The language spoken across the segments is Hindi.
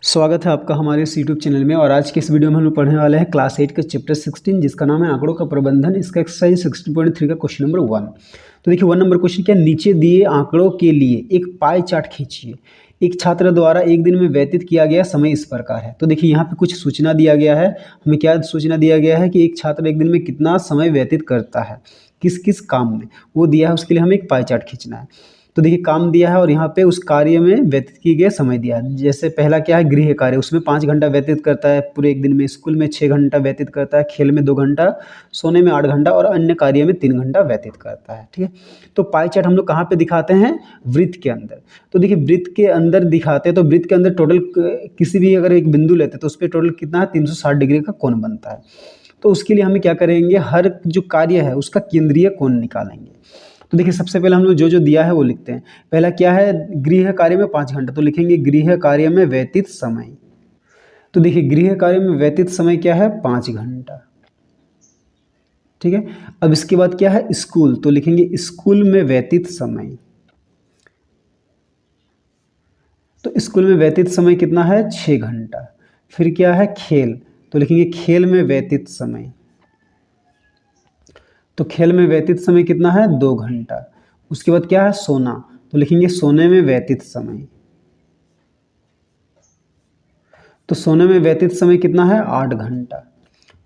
स्वागत है आपका हमारे इस यूट्यूब चैनल में। और आज के इस वीडियो में हम लोग पढ़ने वाले हैं क्लास 8 का चैप्टर 16 जिसका नाम है आंकड़ों का प्रबंधन। इसका एक्सरसाइज 16.3 का क्वेश्चन नंबर 1। तो देखिए 1 नंबर क्वेश्चन क्या, नीचे दिए आंकड़ों के लिए एक पाई चार्ट खींचिए। एक छात्र द्वारा एक दिन में व्यतीत किया गया समय इस प्रकार है। तो देखिए यहाँ पे कुछ सूचना दिया गया है। हमें क्या सूचना दिया गया है कि एक छात्र एक दिन में कितना समय व्यतीत करता है किस किस काम में, वो दिया है। उसके लिए हमें एक पाई चार्ट खींचना है। तो देखिए काम दिया है और यहाँ पे उस कार्य में व्यतीत किए गए समय दिया है। जैसे पहला क्या है, गृह कार्य, उसमें 5 घंटा व्यतीत करता है पूरे एक दिन में। स्कूल में 6 घंटा व्यतीत करता है, खेल में 2 घंटा, सोने में 8 घंटा और अन्य कार्य में 3 घंटा व्यतीत करता है। ठीक है, तो पाई चार्ट हम लोग कहाँ पे दिखाते हैं, वृत्त के अंदर। तो देखिए वृत्त के अंदर दिखाते हैं तो वृत्त के अंदर टोटल किसी भी अगर एक बिंदु लेते हैं तो उस पर टोटल कितना है, 360 डिग्री का कोण बनता है। तो उसके लिए हमें क्या करेंगे, हर जो कार्य है उसका केंद्रीय कोण निकालेंगे। तो देखिए सबसे पहले हम लोग जो जो दिया है वो लिखते हैं। पहला क्या है, गृह कार्य में 5 घंटा, तो लिखेंगे गृह कार्य में व्यतीत समय। तो देखिए गृह कार्य में व्यतीत समय क्या है, 5 घंटा। ठीक है, अब इसके बाद क्या है, स्कूल, तो लिखेंगे स्कूल में व्यतीत समय। तो स्कूल में व्यतीत समय कितना है, 6 घंटा। फिर क्या है, खेल, तो लिखेंगे खेल में व्यतीत समय। तो खेल में व्यतीत समय कितना है, 2 घंटा। उसके बाद क्या है, सोना, तो लिखेंगे सोने में व्यतीत समय। तो सोने में व्यतीत समय कितना है, 8 घंटा।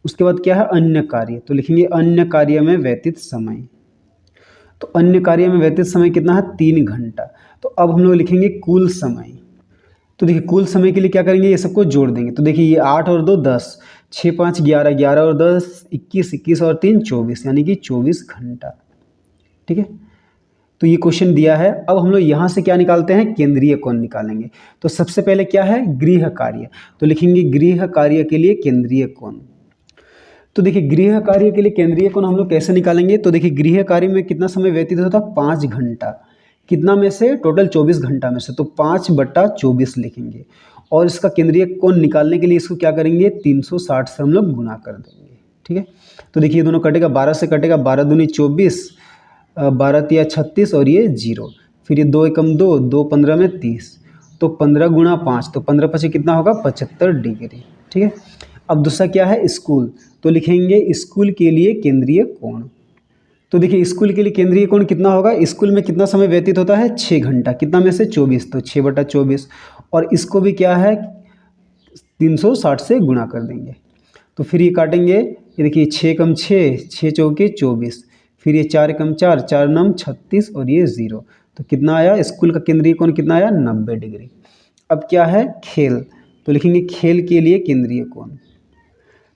उसके बाद क्या है, अन्य कार्य, तो लिखेंगे अन्य कार्य में व्यतीत समय। तो अन्य कार्य में व्यतीत समय कितना है, 3 घंटा। तो अब हम लोग लिखेंगे कुल समय। तो देखिए कुल समय के लिए क्या करेंगे, ये सबको जोड़ देंगे। तो देखिए ये 8 और 2 10, 6 5 11, 11 और 10 21, 21 और 3 24, यानी कि 24 घंटा। ठीक है, तो ये क्वेश्चन दिया है। अब हम लोग यहाँ से क्या निकालते हैं, केंद्रीय कोण निकालेंगे। तो सबसे पहले क्या है, गृह कार्य, तो लिखेंगे गृह कार्य के लिए केंद्रीय कोण। तो देखिए गृह कार्य के लिए केंद्रीय कोण हम लोग कैसे निकालेंगे। तो देखिए गृह कार्य में कितना समय व्यतीत होता है, 5 घंटा। कितना में से, टोटल 24 घंटा में से, तो 5/24 लिखेंगे। और इसका केंद्रीय कोण निकालने के लिए इसको क्या करेंगे, 360 से हम लोग गुना कर देंगे। ठीक है, तो देखिए ये दोनों कटेगा, 12 से कटेगा, 12 दूनी 24, 12 तिया 36 और ये 0। फिर ये 2 एकम 2, 2 15 में 30, तो 15 गुणा 5, तो 15 पचे कितना होगा, 75 डिग्री। ठीक है, अब दूसरा क्या है, स्कूल, तो लिखेंगे स्कूल के लिए केंद्रीय कोण। तो देखिए स्कूल के लिए केंद्रीय कोण कितना होगा, स्कूल में कितना समय व्यतीत होता है, 6 घंटा। कितना में से, 24, तो 6/24। और इसको भी क्या है, 360 से गुणा कर देंगे। तो फिर ये काटेंगे, ये देखिए 6 कम 6, 6 चौके 24, फिर ये 4 कम 4, 4 नम 36 और ये 0। तो कितना आया, स्कूल का केंद्रीय कोण कितना आया, 90 डिग्री। अब क्या है, खेल, तो लिखेंगे खेल के लिए केंद्रीय कोण।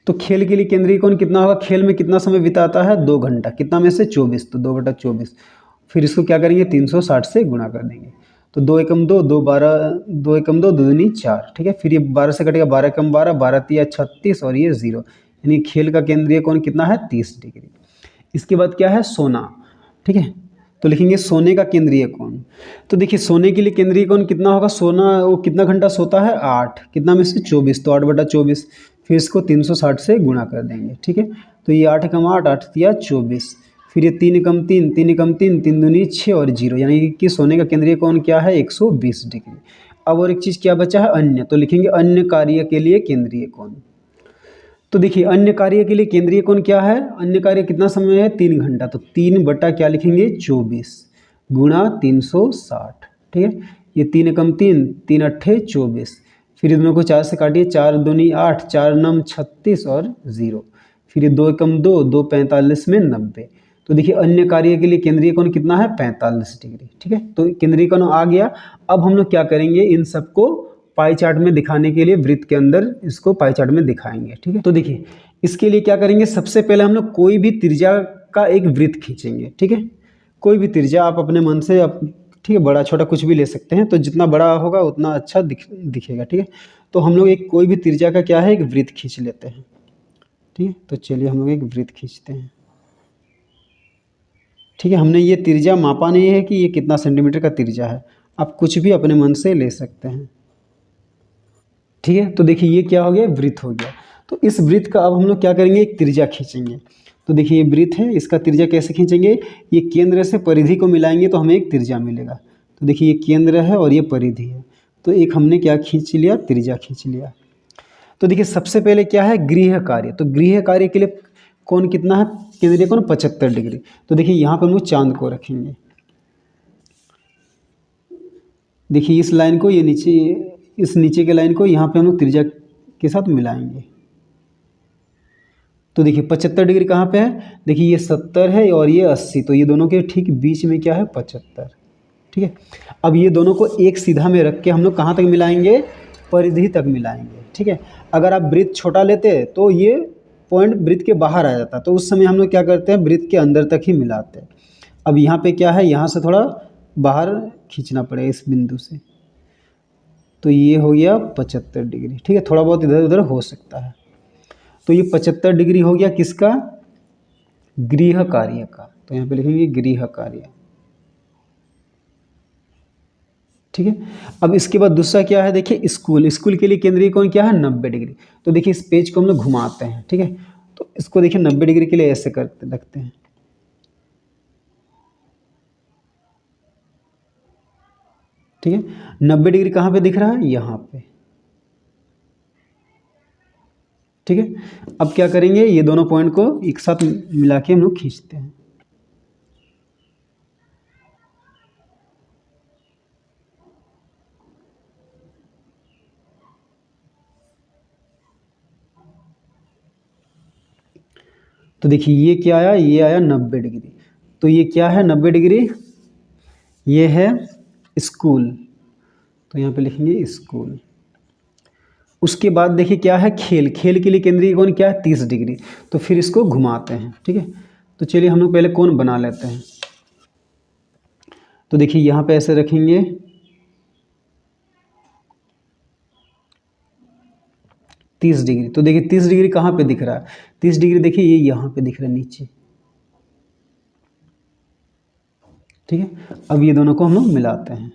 तो खेल के लिए केंद्रीय कोण कितना होगा, खेल में कितना समय बिताता है, 2 घंटा। कितना में से, 24, तो 2/24। फिर इसको क्या करेंगे, 360 से गुणा कर देंगे। तो 2 एकम 2, 2 12, 2 एकम 2, 2 दूनी 4। ठीक है, फिर ये 12 से कटेगा, 12 एकम 12, 12 तिया 36 और ये 0, यानी खेल का केंद्रीय कोण कितना है, 30 डिग्री। इसके बाद क्या है, सोना। ठीक है, तो लिखेंगे सोने का केंद्रीय कोण। तो देखिए सोने के लिए केंद्रीय कोण कितना होगा, सोना वो कितना घंटा सोता है, 8। कितना में से, 24, तो 8/24। फिर इसको 360 से गुणा कर देंगे। ठीक है, तो ये 8 एकम 8, 8 तिया 24, फिर ये 3 एकम 3, 3 एकम 3, 3 दूनी 6 और 0, यानी कि सोने का केंद्रीय कोण क्या है, 120 डिग्री। अब और एक चीज़ क्या बचा है, अन्य, तो लिखेंगे अन्य कार्य के लिए केंद्रीय कोण। तो देखिए अन्य कार्य के लिए केंद्रीय कोण क्या है, अन्य कार्य कितना समय है, 3 घंटा। तो 3 बटा क्या लिखेंगे, 24 गुणा 360। ठीक है, ये 3 एकम 3, 3 अट्ठे 24, फिर इन दोनों को 4 से काटिए, 4 दूनी 8, 4 नम 36 और 0। फिर ये 2 एकम 2, 2 45 में 90। तो देखिए अन्य कार्य के लिए केंद्रीय कोण कितना है, 45 डिग्री। ठीक है, तो केंद्रीय कोण आ गया। अब हम लोग क्या करेंगे, इन सबको पाई चार्ट में दिखाने के लिए वृत्त के अंदर इसको पाई चार्ट में दिखाएंगे। ठीक है, तो देखिए इसके लिए क्या करेंगे, सबसे पहले हम लोग कोई भी त्रिज्या का एक वृत्त खींचेंगे। ठीक है, कोई भी त्रिज्या आप अपने मन से, आप ठीक है, बड़ा छोटा कुछ भी ले सकते हैं, तो जितना बड़ा होगा उतना अच्छा दिखेगा। ठीक है, तो हम लोग एक कोई भी त्रिज्या का क्या है, एक वृत्त खींच लेते हैं। ठीक है, तो चलिए हम लोग एक वृत्त खींचते हैं। ठीक है, हमने ये त्रिज्या मापा नहीं है कि ये कितना सेंटीमीटर का त्रिज्या है, आप कुछ भी अपने मन से ले सकते हैं। ठीक है, तो देखिए ये क्या हो गया, वृत्त हो गया। तो इस वृत्त का अब हम लोग क्या करेंगे, एक त्रिज्या खींचेंगे। तो देखिए ये वृत्त है, इसका त्रिज्या कैसे खींचेंगे, ये केंद्र से परिधि को मिलाएंगे तो हमें एक त्रिज्या मिलेगा। तो देखिए ये केंद्र है और ये परिधि है, तो एक हमने क्या खींच लिया, त्रिज्या खींच लिया। तो देखिए सबसे पहले क्या है, गृह कार्य। तो गृह कार्य के लिए कोण कितना है, केंद्रीय कोण 75 डिग्री। तो देखिए यहाँ पर हम लोग चांद को रखेंगे। देखिए इस लाइन को, ये नीचे, इस नीचे के लाइन को यहाँ पे हम लोग त्रिज्या के साथ मिलाएंगे। तो देखिए 75 डिग्री कहाँ पे है, देखिए ये 70 है और ये 80, तो ये दोनों के ठीक बीच में क्या है, 75। ठीक है, अब ये दोनों को एक सीधा में रख के हम लोग कहाँ तक मिलाएंगे, परिधि तक मिलाएंगे। ठीक है, अगर आप वृत्त छोटा लेते तो ये पॉइंट वृत्त के बाहर आ जाता, तो उस समय हम लोग क्या करते हैं, वृत्त के अंदर तक ही मिलाते हैं। अब यहाँ पे क्या है, यहाँ से थोड़ा बाहर खींचना पड़ेगा इस बिंदु से। तो ये हो गया 75 डिग्री। ठीक है, थोड़ा बहुत इधर उधर हो सकता है। तो ये 75 डिग्री हो गया किसका, गृह कार्य का। तो यहाँ पे लिखेंगे गृह कार्य। ठीक है, अब इसके बाद दूसरा क्या है, देखिए स्कूल। स्कूल के लिए केंद्रीय कोण क्या है, 90 डिग्री। तो देखिए इस पेज को हम लोग घुमाते हैं। ठीक है, तो इसको देखिए 90 डिग्री के लिए ऐसे करते रखते हैं। ठीक है, 90 डिग्री कहाँ पे दिख रहा है, यहाँ पे। ठीक है, अब क्या करेंगे, ये दोनों पॉइंट को एक साथ मिला के हम लोग खींचते हैं। तो देखिए ये क्या आया, ये आया 90 डिग्री। तो ये क्या है 90 डिग्री, ये है स्कूल। तो यहाँ पे लिखेंगे स्कूल। उसके बाद देखिए क्या है, खेल। खेल के लिए केंद्रीय कोण क्या है, 30 डिग्री। तो फिर इसको घुमाते हैं। ठीक है, तो चलिए हम लोग पहले कोण बना लेते हैं। तो देखिए यहाँ पे ऐसे रखेंगे, 30 डिग्री। तो देखिए 30 डिग्री कहाँ पे दिख रहा है, 30 डिग्री देखिए ये यहाँ पे दिख रहा है नीचे। ठीक है, अब ये दोनों को हम लोग मिलाते हैं।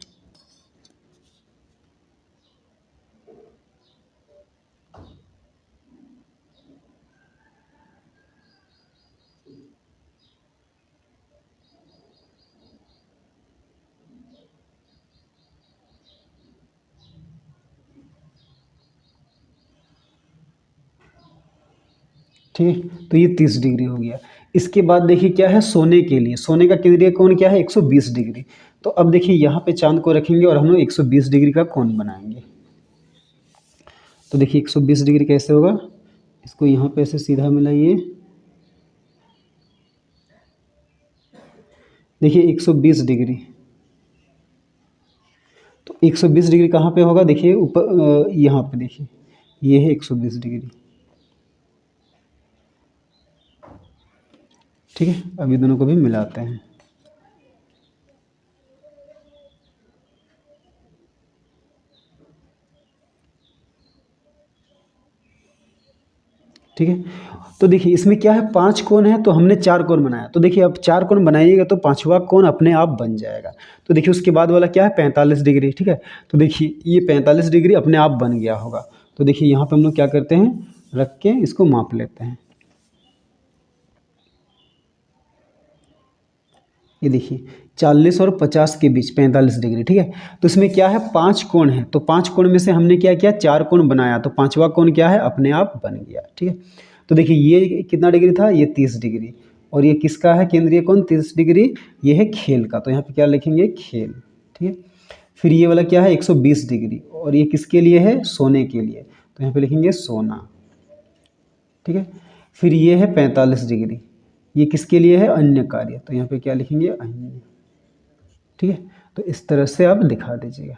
ठीक है, तो ये 30 डिग्री हो गया। इसके बाद देखिए क्या है, सोने के लिए। सोने का केंद्रीय कोण क्या है, 120 डिग्री। तो अब देखिए यहाँ पे चांद को रखेंगे और हम लोग 120 डिग्री का कोण बनाएंगे। तो देखिए 120 डिग्री कैसे होगा, इसको यहाँ पे ऐसे सीधा मिलाइए। देखिए 120 डिग्री। तो 120 डिग्री कहाँ पे होगा, देखिए ऊपर यहाँ पे देखिए, ये है 120 डिग्री। ठीक है, अब ये दोनों को भी मिलाते हैं। ठीक है, तो देखिए इसमें क्या है, 5 कोण है, तो हमने 4 कोण बनाया। तो देखिए अब 4 कोण बनाइएगा तो 5वां कोण अपने आप बन जाएगा। तो देखिए उसके बाद वाला क्या है, 45 डिग्री। ठीक है, तो देखिए ये 45 डिग्री अपने आप बन गया होगा। तो देखिए यहाँ पे हम लोग क्या करते हैं, रख के इसको माप लेते हैं। ये देखिए 40 और 50 के बीच 45 डिग्री। ठीक है, तो इसमें क्या है, 5 कोण है। तो 5 कोण में से हमने क्या किया, 4 कोण बनाया, तो 5वां कोण क्या है, अपने आप बन गया। ठीक है, तो देखिए ये कितना डिग्री था, ये 30 डिग्री। और ये किसका है केंद्रीय कोण 30 डिग्री, ये है खेल का। तो यहाँ पे क्या लिखेंगे, खेल। ठीक है, फिर ये वाला क्या है 120 डिग्री, और ये किसके लिए है, सोने के लिए। तो यहाँ पे लिखेंगे सोना। ठीक है, फिर ये है 45 डिग्री, ये किसके लिए है, अन्य कार्य। तो यहाँ पे क्या लिखेंगे, अन्य। ठीक है, तो इस तरह से आप दिखा दीजिएगा।